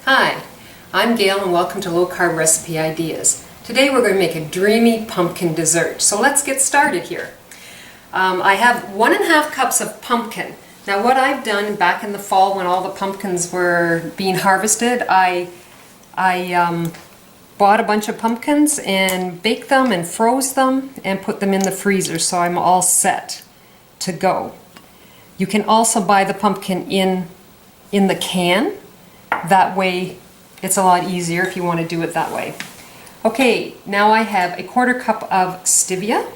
Hi, I'm Gail and welcome to Low Carb Recipe Ideas. Today we're going to make a dreamy pumpkin dessert. So let's get started here. I have 1.5 cups of pumpkin. Now what I've done back in the fall when all the pumpkins were being harvested, I bought a bunch of pumpkins and baked them and froze them and put them in the freezer so I'm all set to go. You can also buy the pumpkin in the can. That way it's a lot easier if you want to do it that way. Okay, now I have 1/4 cup of stevia.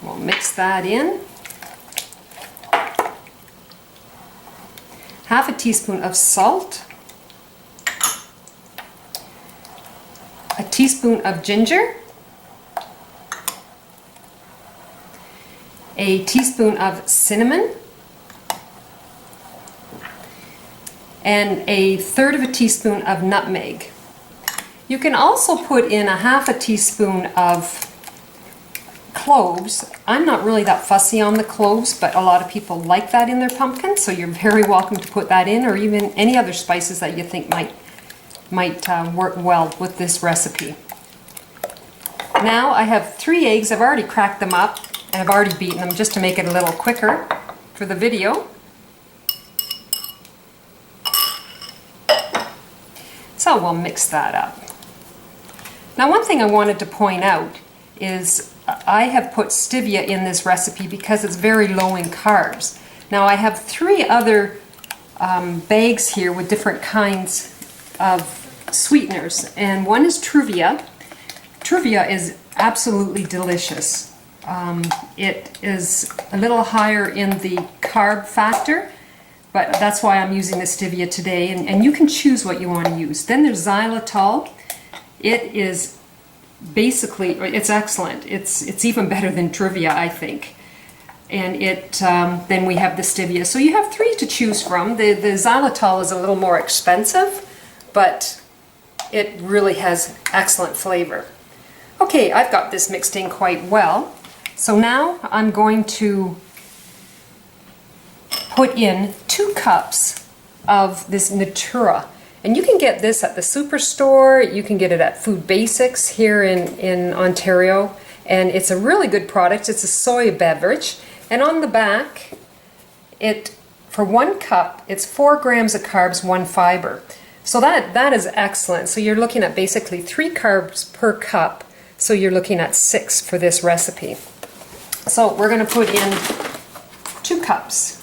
We'll mix that in. 1/2 teaspoon of salt. 1 teaspoon of ginger. 1 teaspoon of cinnamon. And 1/3 teaspoon of nutmeg. You can also put in 1/2 teaspoon of cloves. I'm not really that fussy on the cloves, but a lot of people like that in their pumpkin, so you're very welcome to put that in, or even any other spices that you think might work well with this recipe. Now I have 3 eggs. I've already cracked them up and I've already beaten them just to make it a little quicker for the video. So we'll mix that up. Now one thing I wanted to point out is I have put stevia in this recipe because it's very low in carbs. Now I have 3 other bags here with different kinds of sweeteners, and one is Truvia. Truvia is absolutely delicious. It is a little higher in the carb factor, but that's why I'm using the stevia today, and you can choose what you want to use. Then there's xylitol. It is basically, it's excellent. It's even better than Truvia, I think. And then we have the stevia. So you have 3 to choose from. The xylitol is a little more expensive, but it really has excellent flavor. Okay, I've got this mixed in quite well. So now I'm going to put in 2 cups of this Natura. And you can get this at the superstore, you can get it at Food Basics here in Ontario, and it's a really good product. It's a soy beverage, and on the back, for 1 cup, it's 4 grams of carbs, 1 fiber. So that is excellent. So you're looking at basically 3 carbs per cup, so you're looking at 6 for this recipe. So we're going to put in 2 cups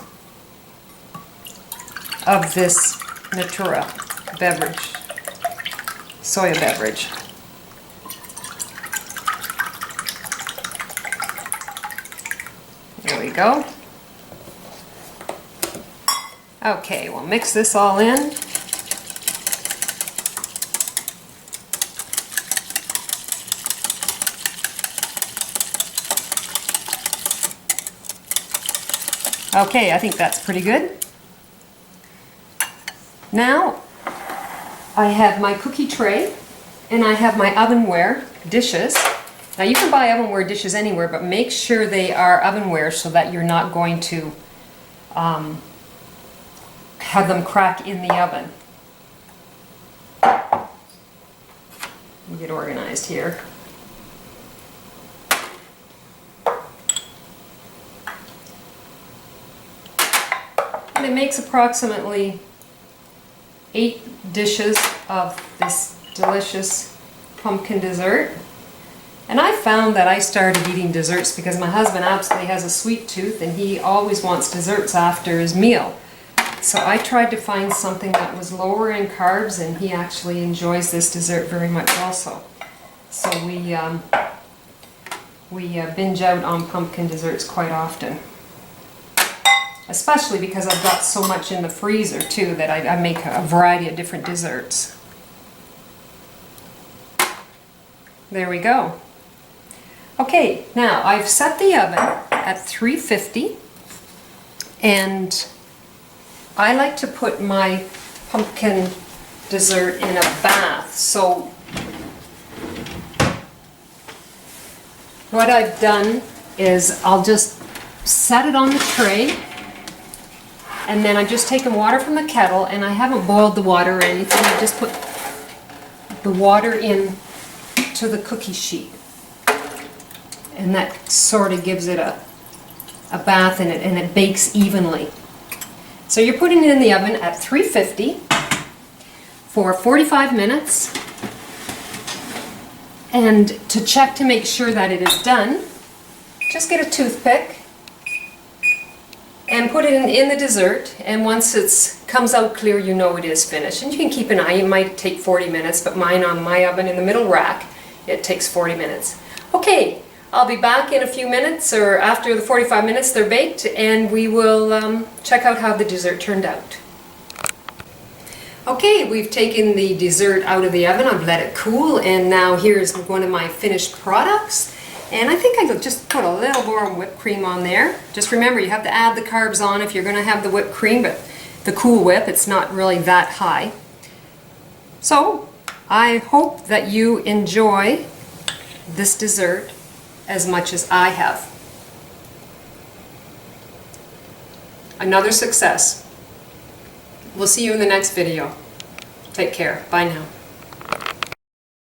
of this Natura beverage, soya beverage. There we go. Okay, we'll mix this all in. Okay, I think that's pretty good. Now I have my cookie tray and I have my ovenware dishes. Now you can buy ovenware dishes anywhere, but make sure they are ovenware so that you're not going to have them crack in the oven. Let me get organized here. And it makes approximately 8 dishes of this delicious pumpkin dessert. And I found that I started eating desserts because my husband absolutely has a sweet tooth and he always wants desserts after his meal. So I tried to find something that was lower in carbs, and he actually enjoys this dessert very much also. So we binge out on pumpkin desserts quite often. Especially because I've got so much in the freezer too that I make a variety of different desserts. There we go. Okay, now I've set the oven at 350, and I like to put my pumpkin dessert in a bath. So what I've done is I'll just set it on the tray And then I'm just taking water from the kettle, and I haven't boiled the water or anything. I just put the water in to the cookie sheet. And that sort of gives it a bath in it, and it bakes evenly. So you're putting it in the oven at 350 for 45 minutes. And to check to make sure that it is done, just get a toothpick and put it in the dessert, and once it comes out clear, you know it is finished. And you can keep an eye, it might take 40 minutes, but mine on my oven in the middle rack, it takes 40 minutes. Okay, I'll be back in a few minutes, or after the 45 minutes they're baked, and we will check out how the dessert turned out. Okay, we've taken the dessert out of the oven, I've let it cool, and now here's one of my finished products. And I think I'll just put a little more whipped cream on there. Just remember, you have to add the carbs on if you're going to have the whipped cream, but the Cool Whip, it's not really that high. So, I hope that you enjoy this dessert as much as I have. Another success. We'll see you in the next video. Take care. Bye now.